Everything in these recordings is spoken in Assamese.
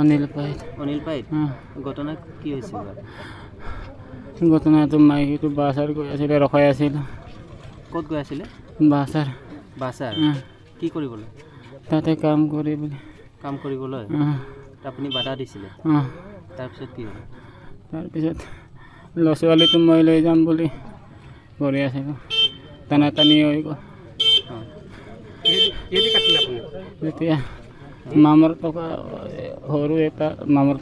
অনিল পাইট। অনিল পাইট ঘটনা কি হৈছিল? ঘটনাটো মাইকীটো বাছাৰ গৈ আছিলে, ৰখাই আছিল। ক'ত গৈ আছিলে? বাছাৰ। বাছাৰ কি কৰিবলৈ? তাতে কাম কৰিবলৈ। কাম কৰিবলৈ আপুনি বাধা দিছিলে? তাৰপিছত কি হ'ল? তাৰপিছত ল'ৰা ছোৱালীটো মই লৈ যাম বুলি কৰি আছিলোঁ, টানা টানি হৈ গ'ল। তেতিয়া মামৰ টকা সৰু এটা মামৰ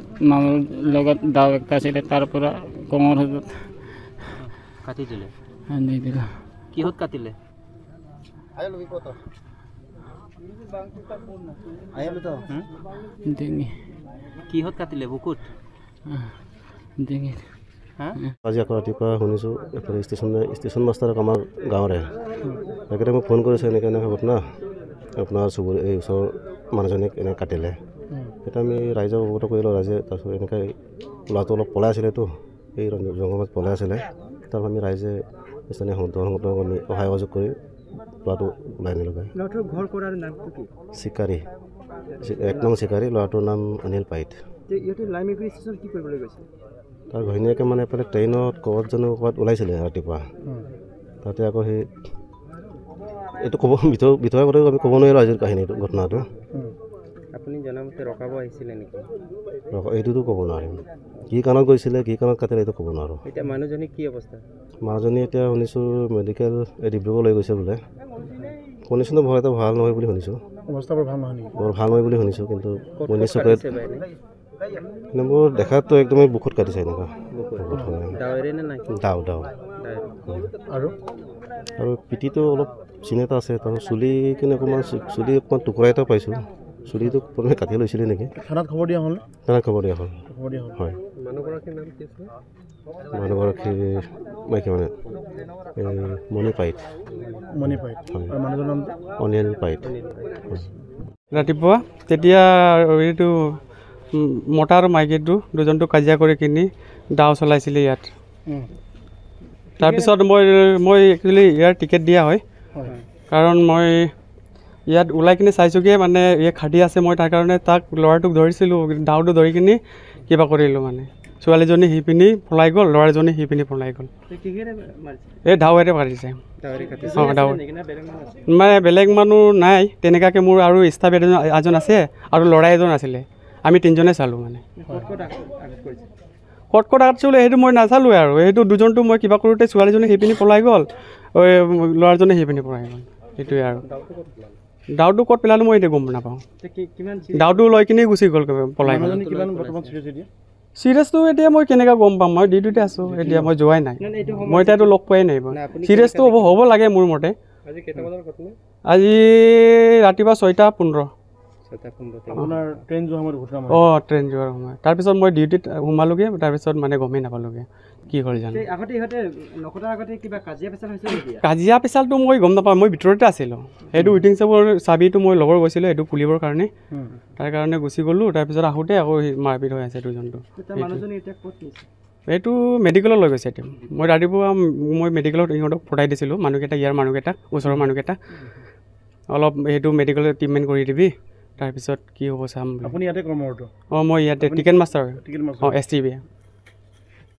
লগত দাও একটা আছিলে, তাৰ পৰা কঙৰ হাতত কাটি দিলে। আনি দিলোঁ। কিহত কাটিলে? ডিঙি। কিহত কাটিলে? বুকুত? ডিঙিত। আজি আকৌ ৰাতিপুৱা শুনিছোঁ এইফালে ষ্টেচন মাষ্টাৰক আমাৰ গাঁৱৰে তেখেতে মোক ফোন কৰিছে, এনেকৈ ঘটনা আপোনাৰ চুবুৰী এই ওচৰৰ মানুহজনীক এনেকৈ কাটিলে। তেতিয়া আমি ৰাইজক অৱগত কৰিলোঁ। ৰাইজে তাৰপিছত এনেকৈ ল'ৰাটো অলপ পলাই আছিলেতো, এই জংঘলত পলাই আছিলে। তাৰপৰা আমি ৰাইজে স্থানীয় সংগঠনক আমি সহায় সহযোগ কৰি ল'ৰাটো ওলাই আনিলোগৈ। ল'ৰাটোৰ ঘৰ কৰাৰ নামটো কি? চিকাৰী, 1 নং চিকাৰী। ল'ৰাটোৰ নাম অনিল পাইট। ইয়াতে লাইমেগুৰি ষ্টেচনত কি কৰিবলৈ গৈছিল? তাৰ ঘৈণীয়েকে মানে এফালে ট্ৰেইনত ক'ৰবাত জানো ক'ৰবাত ওলাইছিলে ৰাতিপুৱা। তাতে আকৌ সেই এইটো ক'ব ভিতৰৰ কথা আমি ক'ব নোৱাৰিলোঁ আজিৰ কাহিনীটো, ঘটনাটো। আপুনি জনামতে ৰখাব আহিছিলে নেকি? এইটোতো ক'ব নোৱাৰিম। কি কাৰণত গৈছিলে, কি কাৰণত কাটিলে, এইটো ক'ব নোৱাৰোঁ। এতিয়া মানুহজনী কি অৱস্থা? মানুহজনী এতিয়া শুনিছোঁ মেডিকেল ডিব্ৰুগড় লৈ গৈছে বোলে। কণ্ডিশ্যনটো এটা ভাল নহয় বুলি শুনিছোঁ। অৱস্থা বৰ ভাল নহয় নেকি? বৰ ভাল নহয় বুলি শুনিছোঁ, কিন্তু মই নিশ্চয়কৈ মোৰ দেখাততো একদমেই বুকুত কাটিছে এনেকুৱা। আৰু পিঠিটো অলপ চিন এটা আছে, তাৰ চুলি কিনে অকণমান টুকুৰা এটা পাইছোঁ। চুলিটো প্ৰথমে কাটি লৈছিলে নেকি? থানাত খবৰ দিয়া হ'ল? থানাত খবৰ দিয়া হ'ল। হয়। মানুহগৰাকীৰ নাম কি আছিল? মানুহগৰাকী মাইকী মানে মণি পাইট। মানুহজনৰ নামটো? অনিল পাইট। ৰাতিপুৱা তেতিয়া এইটো মতা আৰু মাইকীটো দুজনটো কাজিয়া কৰি কিনি দাও চলাইছিলে ইয়াত। তাৰপিছত মই একচুৱেলি ইয়াৰ টিকেট দিয়া হয়, কাৰণ মই ইয়াত ওলাই কিনি চাইছোঁগৈ মানে ইয়াত খাটি আছে। মই তাৰ কাৰণে তাক ল'ৰাটোক ধৰিছিলোঁ, দাওটো ধৰি কিনি কিবা কৰিলোঁ মানে। ছোৱালীজনী সিপিনি পলাই গ'ল, ল'ৰাজনী সিপিনি পলাই গ'ল। এই দাৱেৰে মাৰিছে। অঁ, দাৱে মানে বেলেগ মানুহ নাই তেনেকুৱাকৈ। মোৰ আৰু ষ্টাফ এজন আছে আৰু ল'ৰা এজন আছিলে, আমি তিনিজনে চালোঁ মানে। ক'ত আছিলে সেইটো মই নাচালোঁৱে আৰু। সেইটো দুজনটো মই কিবা কৰোঁতে ছোৱালীজনী সিপিনি পলাই গ'ল, ল'ৰাজনে সিপিনি পলাই গ'ল, সেইটোৱে আৰু। দাওটো ক'ত পেলালোঁ মই এতিয়া গম নাপাওঁ। দাওটো লৈ কিনি গুচি গ'ল, পলাই গ'ল। চিৰিয়াছটো এতিয়া মই কেনেকৈ গম পাম? মই ডিউটিতে আছোঁ এতিয়া, মই যোৱাই নাই। মই এতিয়াতো লগ পোৱাই নাই। চিৰিয়াছটো হ'ব লাগে মোৰ মতে। আজি ৰাতিপুৱা 6:15। অঁ, ট্ৰেইন যোৱাৰ সময়। তাৰপিছত মই ডিউটিত সোমালোগৈ, তাৰপিছত মানে গমেই নাপালোগৈ কি হ'ল জানো। কাজিয়া পেচালটো মই গম নাপাওঁ, মই ভিতৰতে আছিলোঁ। সেইটো ৱেটিং শ্বপৰ চাবিটো মই ল'ব গৈছিলোঁ, সেইটো খুলিবৰ কাৰণে। তাৰ কাৰণে গুচি গ'লোঁ। তাৰপিছত আহোঁতে আকৌ মাৰপিট হৈ আছে দুজনটো। এইটো মেডিকেলত লৈ গৈছে এতিয়া। মই ৰাতিপুৱা মেডিকেলত ইহঁতক পঠাই দিছিলোঁ, মানুহকেইটা, ইয়াৰ মানুহকেইটা, ওচৰৰ মানুহকেইটা। অলপ সেইটো মেডিকেলত ট্ৰিটমেণ্ট কৰি দিবি, তাৰপিছত কি হ'ব চাম। আপুনি ইয়াতে কৰ্মৰত? অঁ, মই ইয়াতে টিকেট মাষ্টাৰ। অঁ, STB।